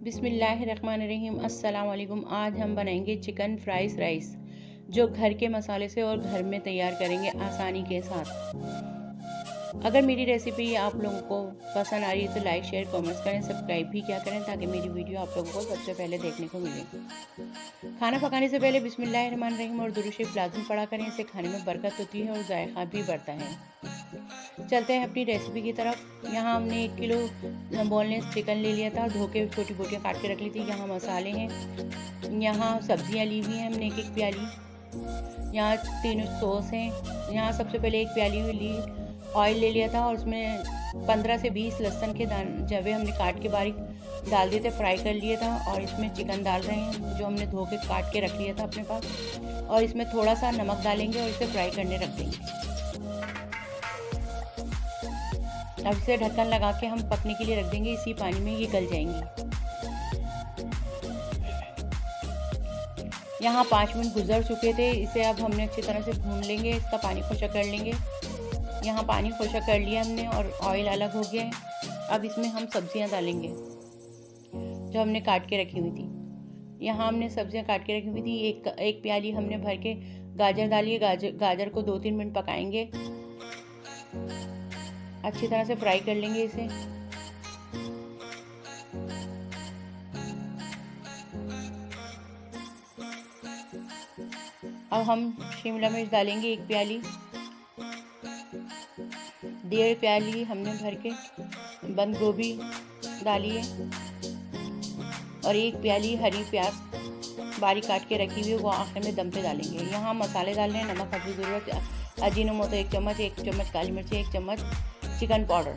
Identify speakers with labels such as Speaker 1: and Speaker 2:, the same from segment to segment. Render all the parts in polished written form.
Speaker 1: बिस्मिल्लाहिर्रहमानिर्रहीम। अस्सलाम वालेकुम। आज हम बनाएंगे चिकन फ्राइज राइस, जो घर के मसाले से और घर में तैयार करेंगे आसानी के साथ। अगर मेरी रेसिपी आप लोगों को पसंद आ रही है तो लाइक शेयर कमेंट्स करें, सब्सक्राइब भी क्या करें ताकि मेरी वीडियो आप लोगों को सबसे पहले देखने को मिले। खाना पकाने से पहले बिस्मिल्लाहिर्रहमानिर्रहीम और दुरूद शरीफ लाज़िम पढ़ा करें। इससे खाने में बरकत होती है और जायका भी बढ़ता है। चलते हैं अपनी रेसिपी की तरफ। यहाँ हमने 1 किलो बोनलेस चिकन ले लिया था, धो के छोटी बोटियाँ काट के रख ली थी। यहाँ मसाले हैं, यहाँ सब्जियाँ ली हुई हैं हमने एक प्याली, यहाँ 3 सॉस हैं। यहाँ सबसे पहले 1 प्याली ली ऑयल ले लिया था और उसमें 15 से 20 लहसुन के जवे हमने काट के बारीक डाल दिए थे, फ्राई कर लिए था। और इसमें चिकन डाल रहे हैं जो हमने धो के काट के रख लिया था अपने पास, और इसमें थोड़ा सा नमक डालेंगे और इसे फ्राई करने रख देंगे। अब इसे ढक्कन लगा के हम पकने के लिए रख देंगे। इसी पानी में ये गल जाएंगी। यहाँ 5 मिनट गुजर चुके थे। इसे अब हमने अच्छी तरह से भून लेंगे, इसका पानी खुशक कर लेंगे। यहाँ पानी खुशक कर लिया हमने और ऑयल अलग हो गया है। अब इसमें हम सब्जियाँ डालेंगे जो हमने काट के रखी हुई थी। यहाँ हमने सब्जियाँ काट के रखी हुई थी। एक प्याली हमने भर के गाजर डाली है। गाजर को 2-3 मिनट पकाएंगे, अच्छी तरह से फ्राई कर लेंगे इसे। अब हम शिमला मिर्च डालेंगे 1 प्याली, 1.5 प्याली हमने भर के बंद गोभी डाली है, और 1 प्याली हरी प्याज बारीक काट के रखी हुई है, वो आखिर में दम पे डालेंगे। यहाँ मसाले डाल रहे हैं, नमक अपनी ज़रूरत, अजीनोमोटो 1 चम्मच, 1 चम्मच काली मिर्च, 1 चम्मच चिकन पाउडर।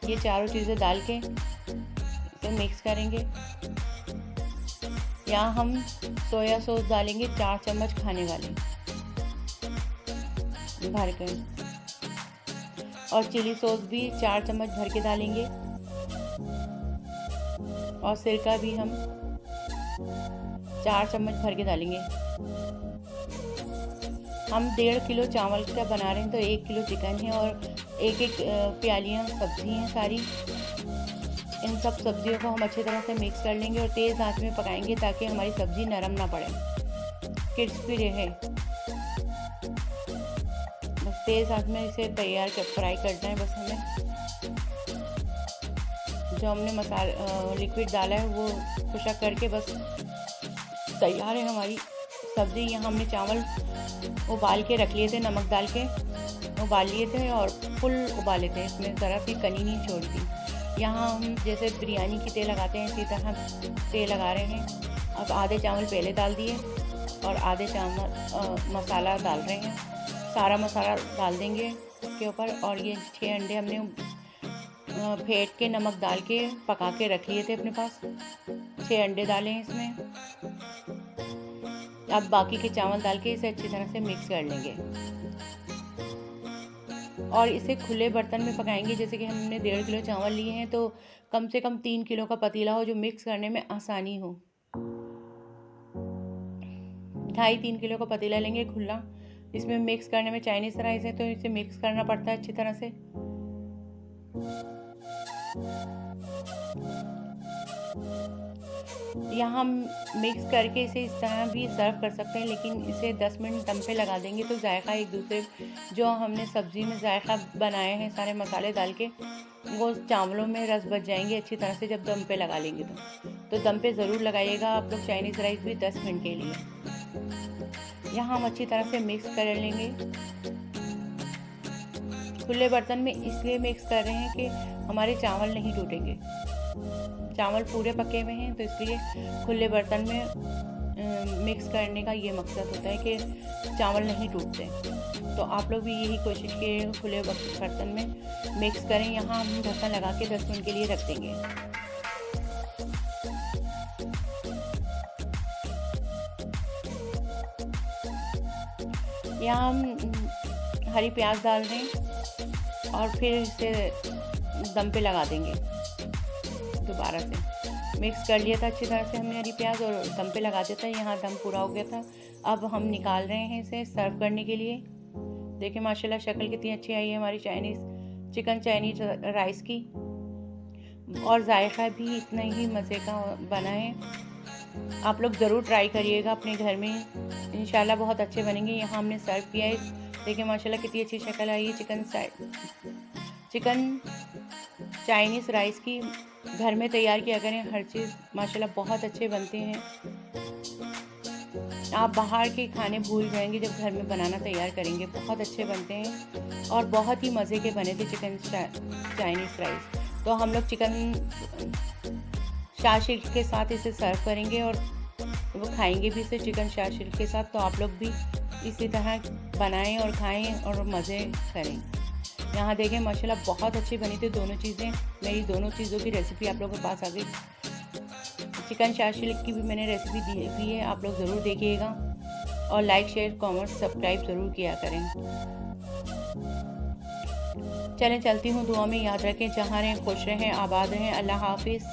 Speaker 1: ये चारों चीज़ें डाल के इसे मिक्स करेंगे। यहाँ हम सोया सॉस डालेंगे 4 चम्मच खाने वाले भर के, और चिली सॉस भी 4 चम्मच भर के डालेंगे, और सिरका भी हम 4 चम्मच भर के डालेंगे। हम 1.5 किलो चावल का बना रहे हैं तो 1 किलो चिकन है और 1-1 प्यालियाँ सब्जी हैं सारी। इन सब सब्जियों को हम अच्छी तरह से मिक्स कर लेंगे और तेज़ आंच में पकाएंगे ताकि हमारी सब्ज़ी नरम ना पड़े, क्रिस्पी रहे। बस तेज़ आंच में इसे फ्राई करना है बस हमें। जो हमने मसाला लिक्विड डाला है वो खुशक करके बस तैयार है हमारी सब्ज़ी। यहाँ हमने चावल उबाल के रख लिए थे, नमक डाल के उबाल लिए थे और फुल उबाले थे, इसमें ज़रा भी कनी नहीं छोड़ दी। यहाँ हम जैसे बिरयानी की तेल लगाते हैं इसी तरह तेल लगा रहे हैं। अब आधे चावल पहले डाल दिए और आधे चावल मसाला डाल रहे हैं। सारा मसाला डाल देंगे उसके ऊपर। और ये 6 अंडे हमने फेंट के नमक डाल के पका के रख लिए थे अपने पास, 6 अंडे डाले हैं इसमें। अब बाकी के चावल डाल के इसे अच्छी तरह से मिक्स कर लेंगे और इसे खुले बर्तन में पकाएंगे। जैसे कि हमने 1.5 किलो चावल लिए हैं तो कम से कम 3 किलो का पतीला हो जो मिक्स करने में आसानी हो। 2.5-3 किलो का पतीला लेंगे खुला। इसमें मिक्स करने में चाइनीज़ राइस है तो इसे मिक्स करना पड़ता है अच्छी तरह से। यहाँ हम मिक्स करके इसे इस तरह भी सर्व कर सकते हैं, लेकिन इसे 10 मिनट दम पे लगा देंगे तो जायका एक दूसरे जो हमने सब्ज़ी में जायका बनाए हैं सारे मसाले डाल के, वो चावलों में रस बच जाएंगे अच्छी तरह से जब दम पे लगा लेंगे। तो दम पे ज़रूर लगाइएगा आप लोग चाइनीज़ राइस भी 10 मिनट के लिए। यहाँ हम अच्छी तरह से मिक्स कर लेंगे। खुले बर्तन में इसलिए मिक्स कर रहे हैं कि हमारे चावल नहीं टूटेंगे। चावल पूरे पके हुए हैं तो इसलिए खुले बर्तन में मिक्स करने का ये मकसद होता है कि चावल नहीं टूटते। तो आप लोग भी यही कोशिश किए खुले बर्तन में मिक्स करें। यहाँ हम ढक्कन लगा के 10 मिनट के लिए रख देंगे। यहाँ हम हरी प्याज डाल रहे हैं और फिर इसे दम पे लगा देंगे। दोबारा से मिक्स कर लिया था अच्छी तरह से हमने हरी प्याज और दम पे लगा दिया था। यहाँ दम पूरा हो गया था। अब हम निकाल रहे हैं इसे सर्व करने के लिए। देखिए माशाल्लाह शक्ल कितनी अच्छी आई है हमारी चिकन चाइनीज राइस की। और जायका भी इतना ही मज़े का बना है। आप लोग ज़रूर ट्राई करिएगा अपने घर में, इंशाल्लाह बहुत अच्छे बनेंगे। यहाँ हमने सर्व किया है, देखिए माशाल्लाह कितनी अच्छी शक्ल आई है। चिकन चाइनीज़ राइस की घर में तैयार किया करें, हर चीज़ माशाल्लाह बहुत अच्छे बनते हैं। आप बाहर के खाने भूल जाएंगे जब घर में बनाना तैयार करेंगे, बहुत अच्छे बनते हैं और बहुत ही मज़े के बने थे चिकन चाइनीज़ राइस। तो हम लोग चिकन शाह-शिल्क के साथ इसे सर्व करेंगे और वो खाएंगे भी इसे चिकन शाह-शिल्क के साथ। तो आप लोग भी इसी तरह बनाएं और खाएं और मज़े करें। यहाँ देखें माशाल्लाह बहुत अच्छी बनी थी दोनों चीज़ें। मेरी दोनों चीज़ों की रेसिपी आप लोगों के पास आ गई। चिकन शाह-शिल्क की भी मैंने रेसिपी दी हुई है, आप लोग ज़रूर देखिएगा और लाइक शेयर कमेंट सब्सक्राइब ज़रूर किया करें। चलें चलती हूँ, दुआ में याद रखें, जहाँ रहें खुश रहें, आबाद रहें। अल्लाह हाफिज़।